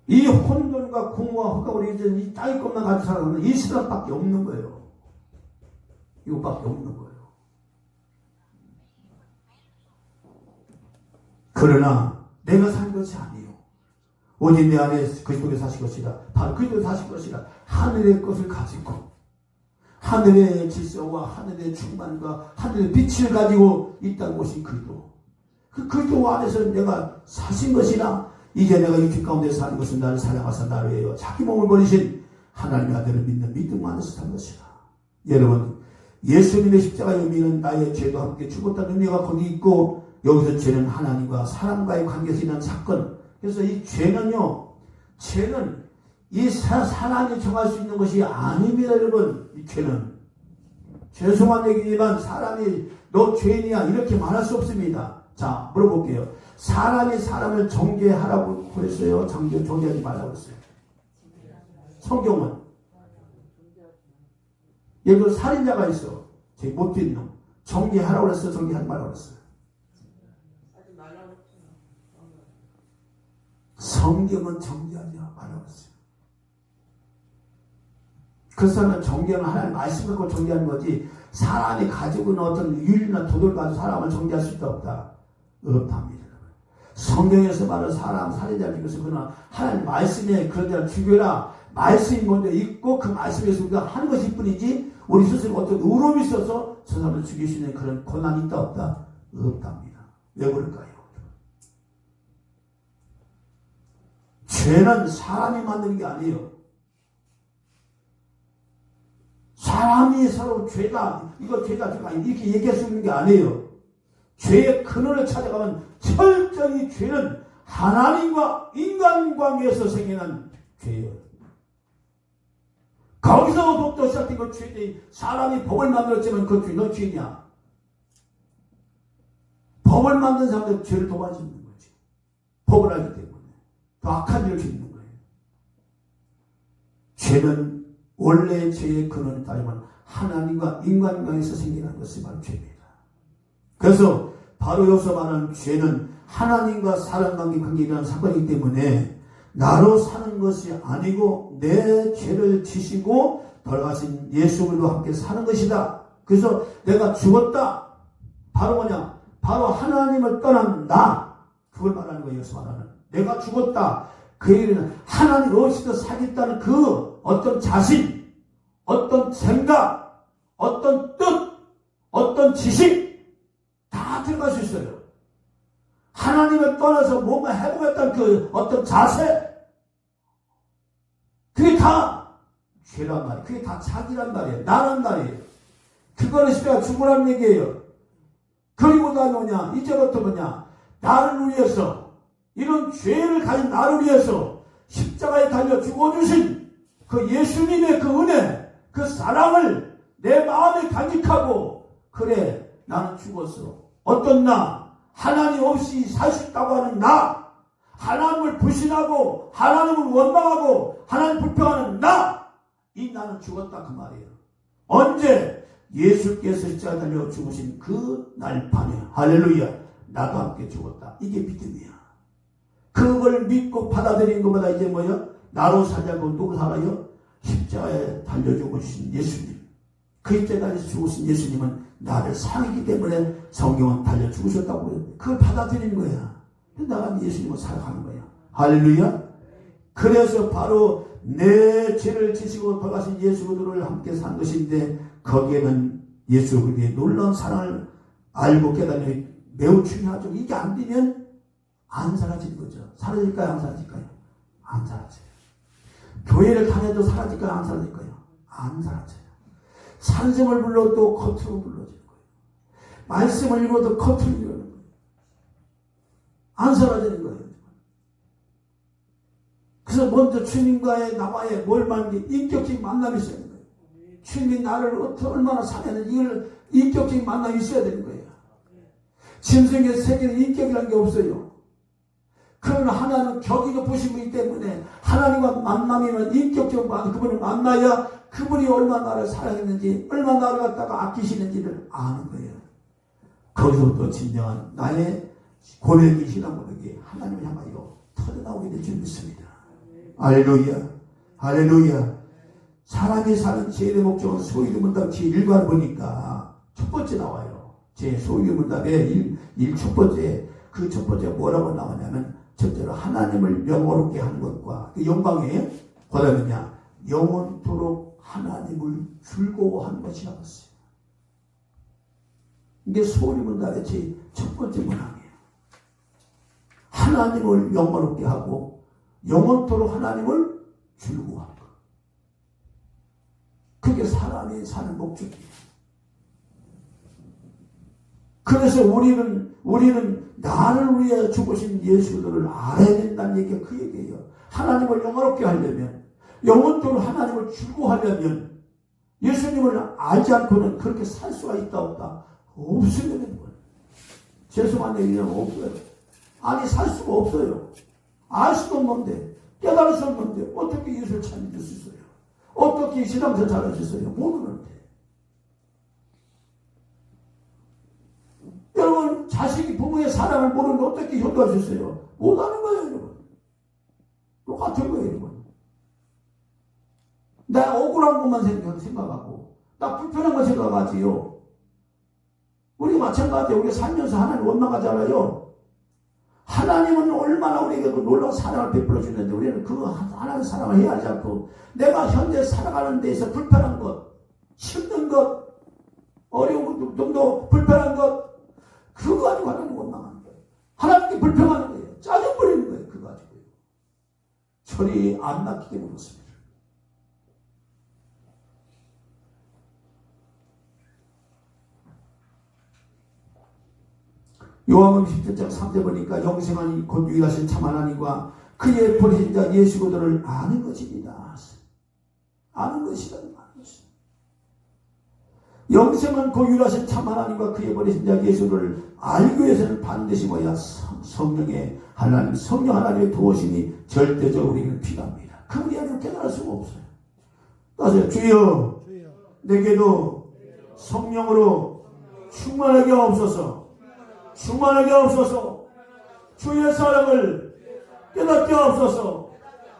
이 혼돈과 공허와 흑암으로 이루어진 이 땅의 것만 가지고 살아가는 이 세상밖에 없는 거예요. 이것밖에 없는 거예요. 그러나 내가 산 것이 아니요 오직 내 안에 그리스도께서 사신 것이라. 바로 그리스도께서 사신 것이라. 하늘의 것을 가지고, 하늘의 질서와 하늘의 충만과 하늘의 빛을 가지고 있다는 것이 그리스도. 그 그리스도 안에서 내가 사신 것이라. 이제 내가 육체 가운데 사는 것은 나를 사랑하사 나를 위하여 자기 몸을 버리신 하나님의 아들을 믿는 믿음 안에서 산 것이라. 여러분, 예수님의 십자가의 의미는 나의 죄도 함께 죽었다는 의미가 거기 있고, 여기서 죄는 하나님과 사람과의 관계에서 일어난 사건. 그래서 이 죄는요, 죄는 이 사람이 정할 수 있는 것이 아닙니다, 여러분. 이 죄는. 죄송한 얘기지만 사람이 너 죄인이야 이렇게 말할 수 없습니다. 자, 물어볼게요. 사람이 사람을 정죄하라고 그랬어요? 정죄하지 말라고 그랬어요? 성경은? 예를 들어 살인자가 있어. 제 못된 놈. 정죄하라고 그랬어요? 정죄하지 말라고 그랬어요? 성경은 정죄하지 말라고 했어요. 그 사람은 정죄는 하나님 말씀 갖고 정죄하는 거지 사람이 가지고 있는 어떤 윤리나 도덕을 가지고 사람을 정죄할 수 없다. 없답니다. 성경에서 말하는 사람 살인자를 죽여서 그러나 하나님 말씀에 그런 자를 죽여라. 말씀이 먼저 있고 그 말씀에서 우리가 하는 것일 뿐이지 우리 스스로 어떤 의로움이 있어서 저 사람을 죽일 수 있는 그런 권한이 있다 없다? 없답니다. 왜 그럴까요? 죄는 사람이 만드는 게 아니에요. 사람이 서로 죄다, 이거 죄다, 이렇게 얘기할 수 있는 게 아니에요. 죄의 근원을 찾아가면 철저히 죄는 하나님과 인간 관계에서 생기는 죄예요. 거기서부터 시작된 그 죄지. 사람이 법을 만들었지만 그 죄, 너 죄냐? 법을 만든 사람들 죄를 도와주는 거지. 법을 알기 때문에. 더 악한 일을 짓는 거예요. 죄는 원래 죄의 근원을 따지면 하나님과 인간관계에서 생기는 것이 바로 죄입니다. 그래서 바로 여기서 말하는 죄는 하나님과 사람 관계라는 사건이기 때문에 나로 사는 것이 아니고 내 죄를 지시고 돌아가신 예수 그리스도와 함께 사는 것이다. 그래서 내가 죽었다. 바로 뭐냐? 바로 하나님을 떠난 나. 그걸 말하는 거예요. 여기서 말하는. 내가 죽었다. 그 얘기는 하나님 없이도 살겠다는 그 어떤 자신, 어떤 생각, 어떤 뜻, 어떤 지식 다 들어갈 수 있어요. 하나님을 떠나서 뭔가 해보겠다는 그 어떤 자세, 그게 다 죄란 말이에요. 그게 다 자기란 말이에요. 나란 말이에요. 그거는 십자가 죽으라는 얘기예요. 그리고 다 뭐냐? 이제부터 뭐냐? 나를 위해서, 이런 죄를 가진 나를 위해서 십자가에 달려 죽어주신 그 예수님의 그 은혜, 그 사랑을 내 마음에 간직하고, 그래, 나는 죽었어. 어떤 나? 하나님 없이 살 수 있다고 하는 나, 하나님을 불신하고 하나님을 원망하고 하나님 불평하는 나, 이 나는 죽었다 그 말이에요. 언제? 예수께서 십자가에 달려 죽으신 그 날판에 할렐루야, 나도 함께 죽었다. 이게 믿음이야. 그걸 믿고 받아들이는 것보다 이제 뭐야? 나로 살자고 누구 살아요? 십자가에 달려 죽으신 예수님. 그 십자가에 죽으신 예수님은 나를 사랑했기 때문에 성경은 달려 죽으셨다고 해요. 그걸 받아들이는 거야. 나가 예수님을 사랑하는 거야. 할렐루야. 그래서 바로 내 죄를 지시고 돌아가신 예수 그리스도를 함께 산 것인데, 거기에는 예수 그리스도의 놀라운 사랑을 알고 깨달으면 매우 중요하죠. 이게 안 되면 안 사라지는 거죠. 사라질까요? 안 사라질까요? 안 사라져요. 교회를 다녀도 사라질까요? 안 사라질까요? 안 사라져요. 산성을 불러도 겉으로 불러지는 거예요. 말씀을 읽어도 겉으로 읽는 거예요. 안 사라지는 거예요. 그래서 먼저 주님과의 나와의 뭘 만든 인격적인 만남이 있어야 되는 거예요. 주님이 나를 얼마나 사랑하는지 이걸 인격적인 만남이 있어야 되는 거예요. 짐승의 세계는 인격이라는 게 없어요. 그러나 하나님은 격이 높으신 분이기 때문에 하나님과 만남이면 인격적으로 그분을 만나야 그분이 얼마나 나를 사랑했는지, 얼마나 나를 갖다가 아끼시는지를 아는 거예요. 거기서부터 진정한 나의 고백이, 신앙 고백이 하나님을 향하여 터져나오게 될 줄 믿습니다. 할렐루야. 할렐루야. 사람이 사는 제일의 목적은 소유문답 제1과를 보니까 첫 번째 나와요. 제 소유문답의 첫 번째, 그 첫 번째 뭐라고 나오냐면, 첫째로 하나님을 명예롭게 하는 것과 그 영광에, 그 다음에냐, 영원토록 하나님을 즐거워하는 것이라고 했어요. 이게 소유문답의 제 첫 번째 문항이에요. 하나님을 영원롭게 하고 영원토록 하나님을 즐거워하는 것. 그게 사람이 사는 목적이에요. 그래서 우리는 나를 위해 죽으신 예수를 알아야 된다는 얘기가 그 얘기예요. 하나님을 영원롭게 하려면, 영원토록 하나님을 즐거워하려면 예수님을 알지 않고는 그렇게 살 수가 있다 없다? 없어야 되는 거예요. 죄송한 얘기는 없어요. 아니, 살 수가 없어요. 알 수도 없는데, 깨달을 수 없는데 어떻게 예수를 찾을 수 있어요? 어떻게 신앙생활 잘할 수 있어요? 모르는데. 여러분, 자식이 부모의 사랑을 모르는데 어떻게 효도할 수 있어요? 못하는 거예요, 여러분. 똑같은 거예요, 여러분. 나 억울한 것만 생각하고 나 불편한 거 생각하지요. 우리 마찬가지예요. 우리 살면서 하나님 원망하잖아요. 하나님은 얼마나 우리에게 그 놀라운 사랑을 베풀어 주는데 우리는 그 하나님의 사랑을 헤아리지 않고 내가 현재 살아가는 데에서 불편한 것, 힘든 것, 어려운 것, 정도 불편한 것, 그거 가지고 하나님 원망하는 거예요. 하나님께 불평하는 거예요. 짜증 부리는 거예요. 그거 가지고요. 철이 안 났기 때문에 그렇습니다. 요한복음 17장 3절 보니까 영생하니 곧 유일하신 참 하나님과 그의 보내신 자 예수 그리스도를 아는 것입니다. 아는 것이다. 영생은 그 유일하신 참 하나님과 그의 보내신 자 예수를 알기 위해서는 반드시 뭐야? 성령의 하나님, 성령 하나님의 도우심이 절대적으로 우리에게는 필요합니다. 그분이 아니면 깨달을 수가 없어요. 따라서 주여 내게도 성령으로 충만하게 없어서 충만하게 없어서 주의 사랑을 깨닫게 없어서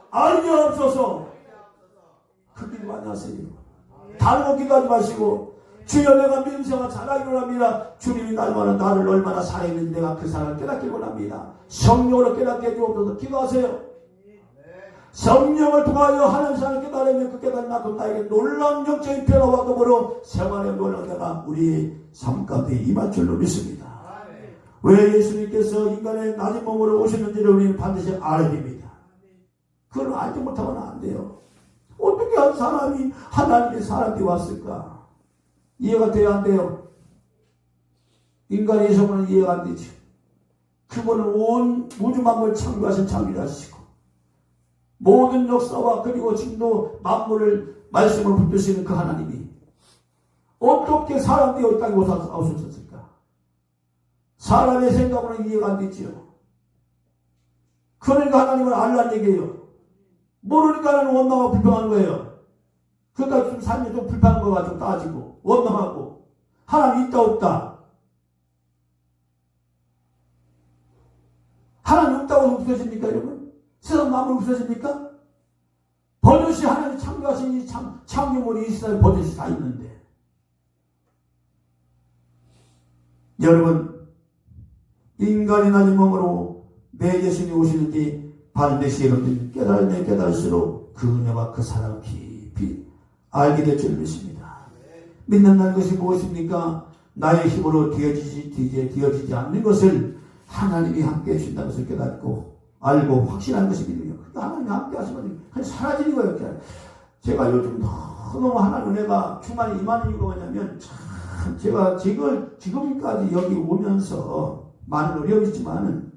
알게 없어서 그 길 많이 하세요. 다른 거 기도하지 마시고 주여 내가 민생을 잘하기를 합니다. 주님이 나를 얼마나 사랑했는지 내가 그 사랑을 깨닫기 원합니다. 성령으로 깨닫게 해주옵소서. 기도하세요. 성령을 통하여 하나님 사랑을 깨달으면 그 깨달은 만큼 나에게 놀라운 영적인 변화와 더불어 생활의 놀라운 내가 우리 삶 가운데 임할 줄로 믿습니다. 왜 예수님께서 인간의 낮은 몸으로 오셨는지를 우리는 반드시 알아야 됩니다. 그걸 알지 못하면 안 돼요. 어떻게 한 사람이 하나님의 사람이 왔을까? 이해가 돼야 안 돼요? 인간의 이성은 이해가 안 되죠. 그분은 온 우주 만물을 창조하신 창조자시고 모든 역사와 그리고 지금도 만물을 말씀을 붙드시는 그 하나님이 어떻게 사람 되어 이 땅에 오셨을까? 사람의 생각으로는 이해가 안 되지요. 그러니까 하나님을 알라는 얘기예요. 모르니까 하나님 원망하고 불평하는 거예요. 그러니까 좀 삶이 좀 불편한 거 가지고 따지고 원망하고 하나님 있다 없다. 하나님 없다고 없어집니까 여러분? 세상 만물 없어집니까? 버젓이 하나님 창조하신 이 창조물이 이 세상에 버젓이 다 있는데 여러분 인간이 나진 몸으로 내 예수님이 오시는지 반드시 여러분들이 깨달으면 깨달을수록 그 은혜와 그 사랑을 깊이 알게 될 줄 믿습니다. 믿는다는 것이 무엇입니까? 나의 힘으로 되어지지 않는 것을 하나님이 함께 해주신다는 것을 깨닫고 알고 확신하는 것이 믿음이에요. 하나님이 함께 하시면 그냥 사라지는 거예요. 제가 요즘 너무 하나님 은혜가 충만히 임하는 이유가 뭐냐면 참 제가 지금까지 여기 오면서 많은 어려움이 있지만은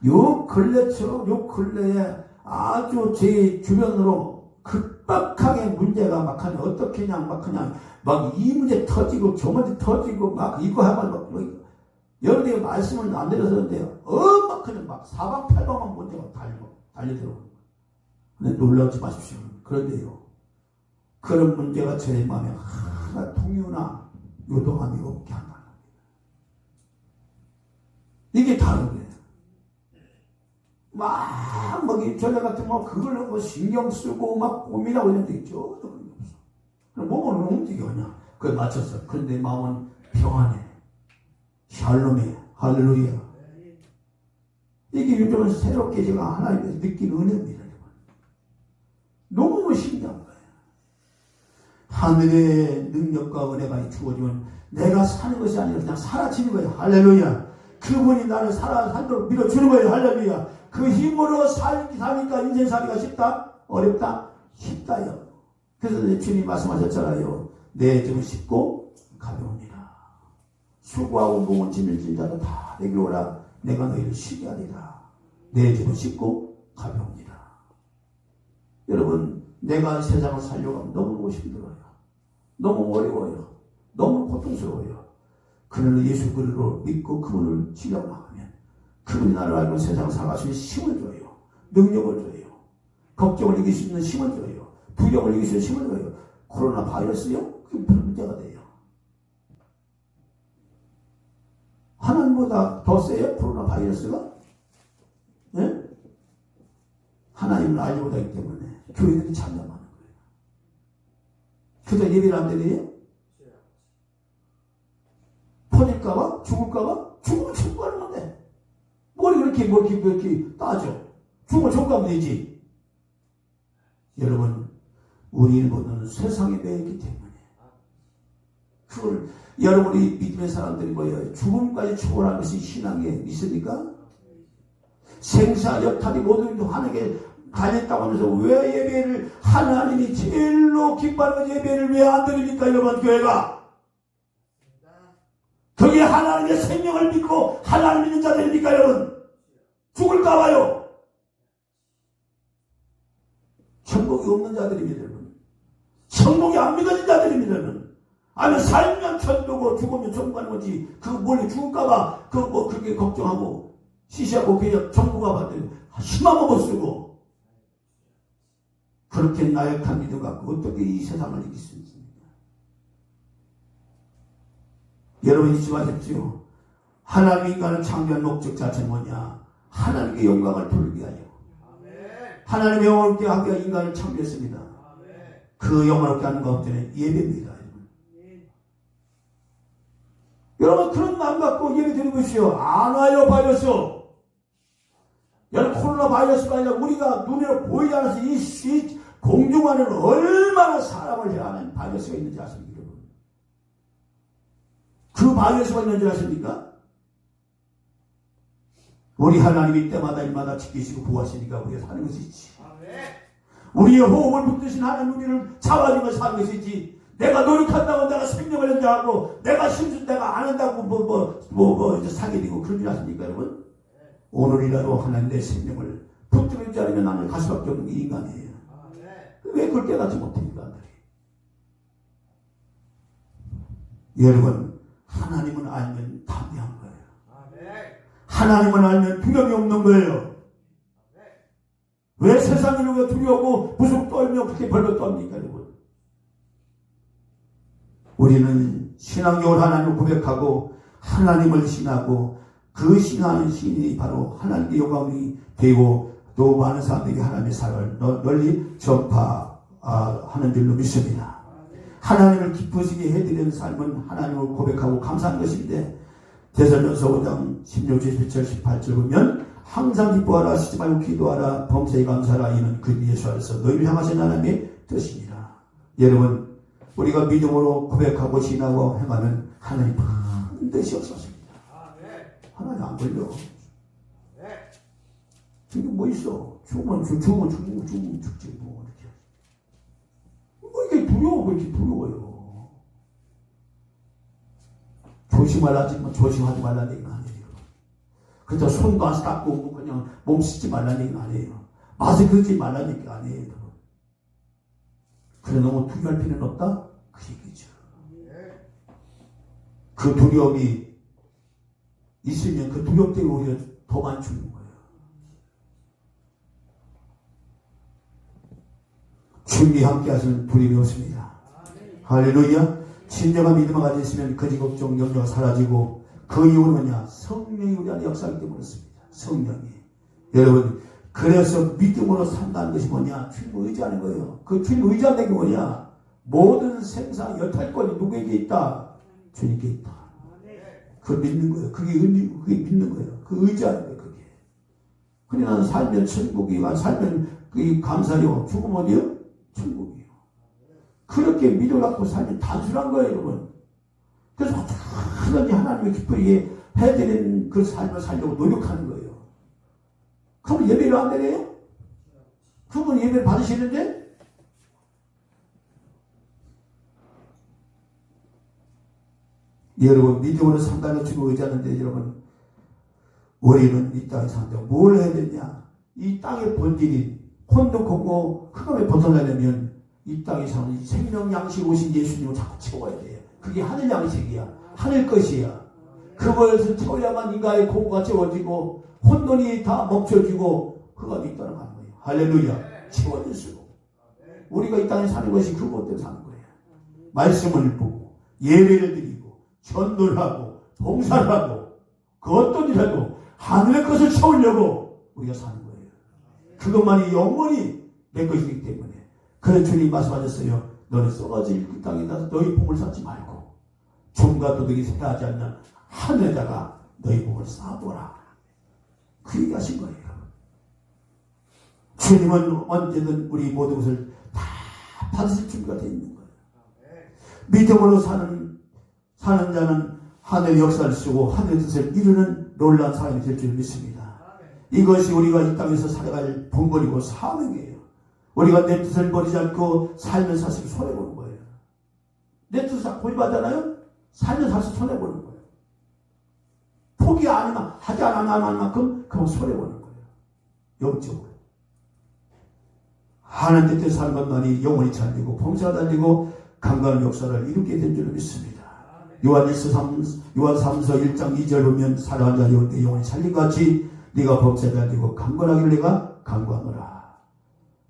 요 근래에 아주 제 주변으로 급박하게 문제가 막 이 문제 터지고 저 문제 터지고 막 이거 하면 여러분들이 말씀을 안 들으셨는데요. 막 사방팔방만 문제가 달려들어오는 근데 놀라지 마십시오. 그런데요. 그런 문제가 제 마음에 하나 통유나 요동함이 없게 한다. 이게 다른 거예요. 전에 같은 그걸 신경 쓰고 막 고민하고 이런 데 있죠. 몸은 움직여 그냥. 그에 맞춰서. 그런데 마음은 평안해. 샬롬해. 할렐루야. 이게 요즘은 새롭게 제가 하나님께서 느낀 은혜입니다. 너무 신기한 거예요. 하늘의 능력과 은혜가 주어지면 내가 사는 것이 아니라 그냥 사라지는 거예요. 할렐루야. 그분이 나를 살도록 밀어주는 거예요. 할렐루야. 그 힘으로 사니까 인생 살기가 쉽다? 어렵다? 쉽다요. 그래서 주님 말씀하셨잖아요. 내 짐은 쉽고 가벼우니라. 수고하고 무거운 짐을 진 자도 다 내게 오라. 내가 너희를 쉬게 하리라. 내 짐은 쉽고 가벼우니라. 여러분 내가 세상을 살려고 하면 너무 힘들어요. 너무 어려워요. 너무 고통스러워요. 그러나 예수 그리스도를 믿고 그분을 지켜나가면 그분이 나를 알고 세상을 살아갈 수 있는 힘을 줘요. 능력을 줘요. 걱정을 이길 수 있는 힘을 줘요. 두려움을 이길 수 있는 힘을 줘요. 코로나 바이러스요? 그게 별 문제가 돼요. 하나님보다 더 세요? 코로나 바이러스가? 예? 하나님을 알지 못하기 때문에 교회들이 참여하는 거예요. 그저 예배를 안 드려요? 퍼질까봐? 죽을까봐? 죽으면 천국 가는 건데. 뭘 그렇게 따져. 죽으면 천국 가면 되지. 여러분, 우리 일본은 세상에 매였기 때문에. 그걸, 여러분이 믿음의 사람들이 뭐예요? 죽음까지 초월한 것이 신앙에 있습니까? 생사, 여탈이 모든 하나님께 다녔다고 하면서 왜 예배를, 하나님이 제일로 기뻐하는 예배를 왜 안 드립니까, 여러분, 교회가? 거기에 하나님의 생명을 믿고 하나님 믿는 자들입니까, 여러분? 죽을까봐요. 천국이 없는 자들입니다, 여러분. 천국이 안 믿어진 자들입니다, 여러분. 아니면 살면 천국이고 죽으면 천국 가는 거지. 그거 몰래 죽을까봐 그거 뭐 그렇게 걱정하고 시시하고 그냥 천국 가봤더니 희망 못 쓰고 그렇게 나약한 믿음 갖고 어떻게 이 세상을 이길 수 있습니까? 여러분 잊지 마십시오. 하나님 인간을 창조한 목적 자체는 뭐냐? 하나님께 영광을 돌리게 하려. 하나님의 영광을 하기 위해 인간을 창조했습니다. 그 영광을 하는 가운데는 예배입니다. 여러분 그런 마음 갖고 예배 드리십시오. 안 와요 바이러스. 여러분 코로나 바이러스가 아니라 우리가 눈으로 보이지 않아서 이 공중 안에는 얼마나 사람을 해하는 바이러스가 있는지 아십니까? 여러분? 그 바이러스가 있는 줄 아십니까? 우리 하나님이 때마다 일마다 지키시고 보호하시니까 우리가 사는 것이지. 우리의 호흡을 붙드신 하나님 우리를 잡아주며 사는 것이지. 내가 노력한다고 내가 생명을 연장하고 내가 심술 내가 안 한다고 이제 사기되고 그런 줄 아십니까 여러분? 오늘이라도 하나님 내 생명을 붙들지 않으면 나는 갈 수밖에 없는 게 인간이에요. 왜 그걸 깨닫지 못합니까? 여러분 하나님은 알면 담대한 거예요. 하나님은 알면 두려움이 없는 거예요. 왜 세상을 우리가 두려워하고 무슨 떨며 그렇게 벌벌 떱니까 여러분? 우리는 신앙적으로 하나님을 고백하고 하나님을 신하고 그 신하는 신이 바로 하나님의 영광이 되고 또 많은 사람들이 하나님의 사랑을 널리 전파하는 줄로 믿습니다. 하나님을 기쁘시게 해드리는 삶은 하나님을 고백하고 감사하는 것인데 데살로니가서 5장 16절 17절 18절 보면 항상 기뻐하라 쉬지 말고 기도하라 범사에 감사하라 이는 그 예수 안에서 너희를 향하신 하나님의 뜻이니라. 여러분 우리가 믿음으로 고백하고 신하고 행하면 하나님 반드시 없었습니다. 하나님 안 걸려. 이게 뭐 있어? 죽으면 죽지 뭐 이렇게. 뭐 이게 두려워 그렇게 두려워요. 조심하라지만 조심하지 말라는 얘기는 아니에요. 그저 손도 안 닦고 그냥 몸 씻지 말라는 얘기는 아니에요. 마스크 쓰지 말라는 얘기가 아니에요. 그래 너무 두려워할 필요는 없다? 그 얘기죠. 그 두려움이 있으면 그 두려움 때문에 오히려 더 많이 죽는 거예요. 주님이 함께 하시는 두려움이 없습니다. 할렐루야. 진정한 믿음을 가지고 있으면 거짓 걱정 염려가 사라지고 그 이유는 뭐냐? 성령이 우리 안에 역사하기 때문에 그렇습니다. 성령이. 여러분 그래서 믿음으로 산다는 것이 뭐냐? 주님을 의지하는 거예요. 그 주님을 의지한다는 게 뭐냐? 모든 생사 여탈권이 누구에게 있다? 주님께 있다. 그걸 믿는 거예요. 그게 믿는 거예요. 그 의지하는 거예요. 그게. 그래 나는 살면 천국이고 살면 그게 감사요. 죽으면 어디요? 천국이요. 그렇게 믿어 갖고 살면 단순한 거예요, 여러분. 그래서 하나님 하나님의 기쁘게 해드리는 그 삶을 살려고 노력하는 거예요. 그러면 예배를 안 드려요? 그분 예배를 받으시는데? 여러분 믿음으로 상당히 주고 의지하는데 여러분 우리는 이 땅에 사는데 뭘 해야 되냐? 이 땅의 본질이 혼도 공고 흑암에 벗어나려면 이 땅에 사는 생명 양식 오신 예수님을 자꾸 채워야 돼요. 그게 하늘 양식이야. 하늘 것이야. 그것을 채워야만 인간의 공고가 채워지고 혼돈이 다 멈춰지고 흑암이 떠나가는 거예요. 할렐루야. 채워질수록 우리가 이 땅에 사는 것이 그것 때문에 사는 거예요. 말씀을 보고 예배를 드리고 전도를 하고 봉사를 하고 그 어떤 일하고 하늘의 것을 채우려고 우리가 사는 거예요. 그것만이 영원히 내 것이기 때문에 그래서 주님이 말씀하셨어요. 너는 썩어질 그 땅에다 너희 봉을 쌓지 말고 종과 도둑이 새하지 않는 하늘에다가 너희 봉을 쌓아보라. 그 얘기하신 거예요. 주님은 언제든 우리 모든 것을 다 받으실 준비가 되어 있는 거예요. 믿음으로 사는 자는 하늘의 역사를 쓰고 하늘의 뜻을 이루는 놀라운 사람이 될 줄 믿습니다. 이것이 우리가 이 땅에서 살아갈 본분이고 사명이에요. 우리가 내 뜻을 버리지 않고 살면 사실 손해보는 거예요. 내 뜻을 고집하잖아요. 살면 사실 손해보는 거예요. 포기 안 하면, 하지 않을 만큼 그건 손해보는 거예요. 영적으로. 하나님 뜻대로 사는 것만이 영혼이 잘되고 범사가 달리고 강건한 역사를 이루게 된 줄 믿습니다. 요한서 3서 1장 2절 보면 사랑하는 자여 내 영혼이 살린 같이 네가 범사가 달리고 강건하길 내가 강구하노라.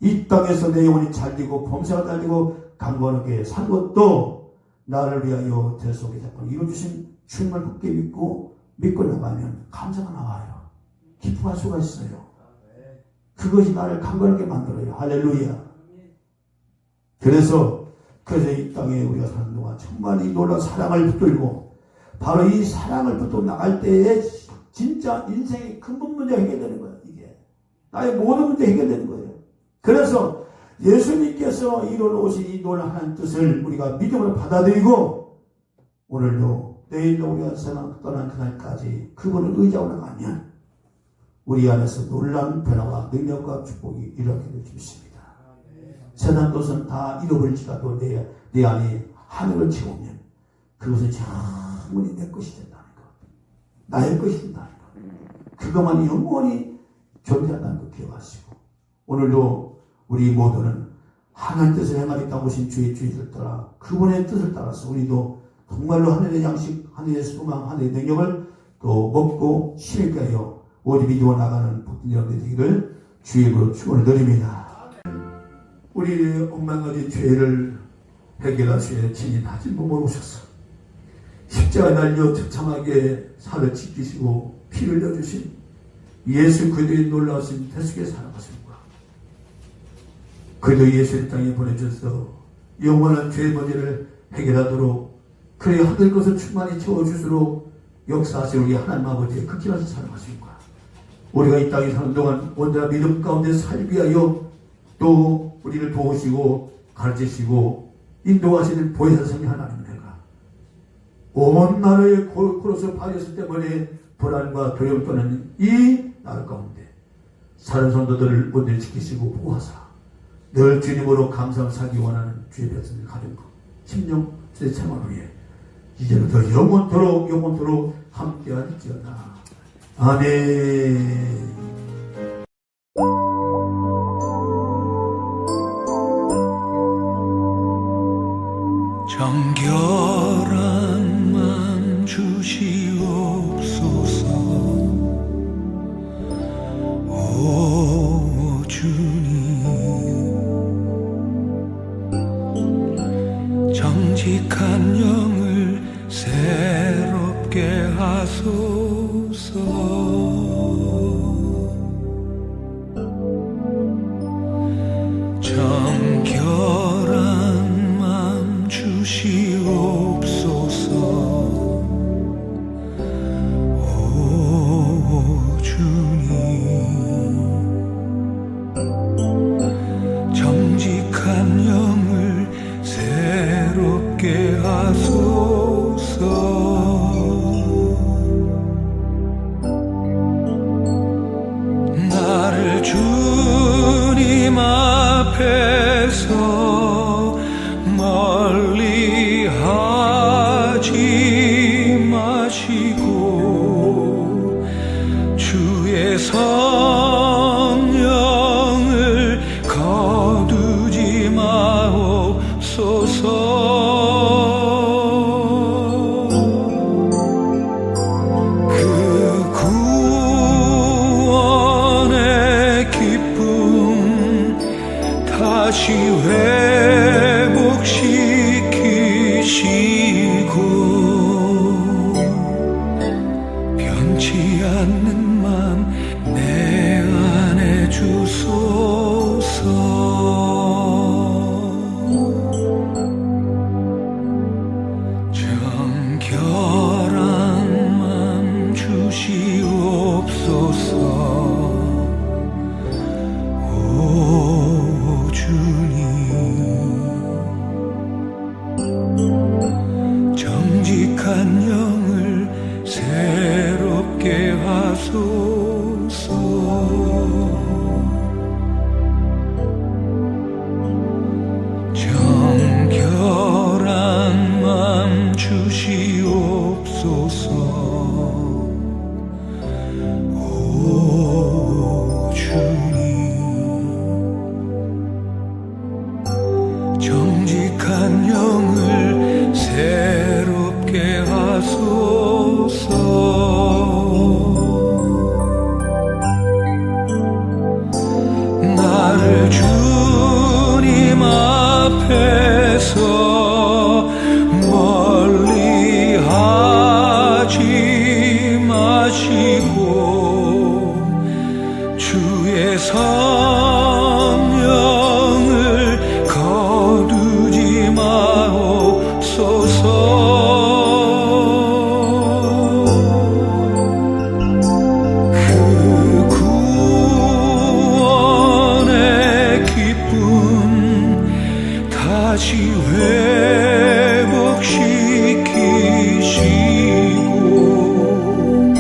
이 땅에서 내 영혼이 잘되고 범사가 달리고 강건하게 산 것도 나를 위하여 대속의 작품 이루어주신 주님을 굳게 믿고 나가면 감사가 나와요. 기뻐할 수가 있어요. 그것이 나를 강건하게 만들어요. 할렐루야. 그래서 이 땅에 우리가 사는 동안 정말 이 놀라운 사랑을 붙들고 바로 이 사랑을 붙들고 나갈 때에 진짜 인생의 근본 문제가 해결되는 거예요. 이게 나의 모든 문제가 해결되는 거예요. 그래서 예수님께서 이뤄놓으신 이 놀라운 하나님 뜻을 우리가 믿음으로 받아들이고 오늘도 내일도 우리가 떠난 그날까지 그분을 의지하고 나가면 우리 안에서 놀라운 변화와 능력과 축복이 일어나게 될 줄 믿습니다. 세상 것은 다 잃어버릴지라도 내 안에 하늘을 채우면 그것은 영원히 내 것이 된다는 것. 나의 것이 된다는 것. 그것만이 영원히 존재한다는 것 기억하시고 오늘도 우리 모두는 하나님 뜻을 행하겠다고 오신 주의 뜻을 따라 그분의 뜻을 따라서 우리도 정말로 하늘의 양식, 하늘의 소망, 하늘의 능력을 또 먹고 심게 하여 오직 믿어 나가는 복된 여러분들 되기를 주의 이름으로 축원을 드립니다. 우리의 억만가지 죄를 해결하시에 친히 낮은 몸으로 오셔서 십자가 달려 처참하게 살을 지키시고 피를 흘려주신 예수 그리스도의 놀라우신 대속의 사랑하심과 그리도 예수의 땅에 보내주셔서 영원한 죄의 문제를 해결하도록 그의 하늘 것을 충만히 채워주도록 역사하신 우리 하나님 아버지의 극진하신 사랑하심과 우리가 이 땅에 사는 동안 언제나 믿음 가운데 살기 위하여 또 우리를 도우시고 가르치시고 인도하시는 보혜사성이 하나님 내가 온 나라의 코로스 바이러스 때문에 불안과 두려움 떠는 이 나라 가운데 사는 성도들을 온전히 지키시고 보호하사 늘 주님으로 감사하며 살기 원하는 주의 백성들 가정 심령 제 생활을 위해 이제부터 영원토록 함께할지어다. 아멘. 정결한 맘 주시옵소서. 오 주님, 정직한 영을 새롭게 하소서. 정결한 맘 주시옵소서. 오 주님, 정직한 영을 새롭게 하소서. 나를 주님 앞에서 멀리 하지 마시고 주의 성령을 거두지 마옵소서. 다시 회복시키시고 변치 않는 맘 내 안에 주소서. 결한 맘 주시옵소서. 오 주님, 정직한 영을 새롭게 하소서. 나를 주님 앞에서 멀리 하지 마시고 주의 성령을 거두지 마옵소서. 다시 회복시키시고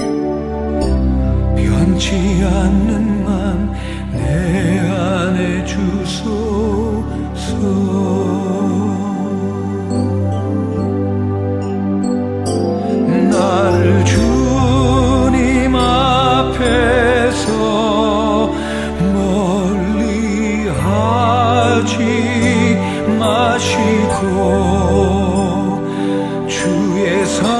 변치 않는 맘 내 안에 주소서. 나를 주님 앞에서 멀리 하지 마시고 주의 성령을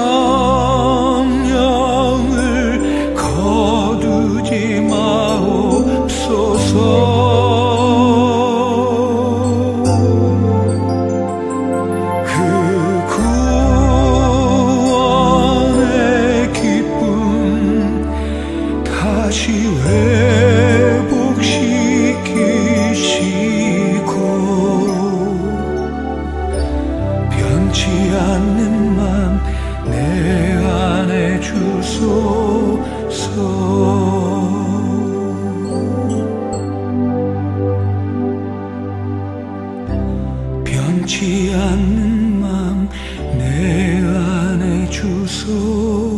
거두지 마옵소서. 그 구원의 기쁨 다시 회복시키시고 변치 않는 맘 내 안에 주소서. 변치 않는 맘 내 안에 주소서.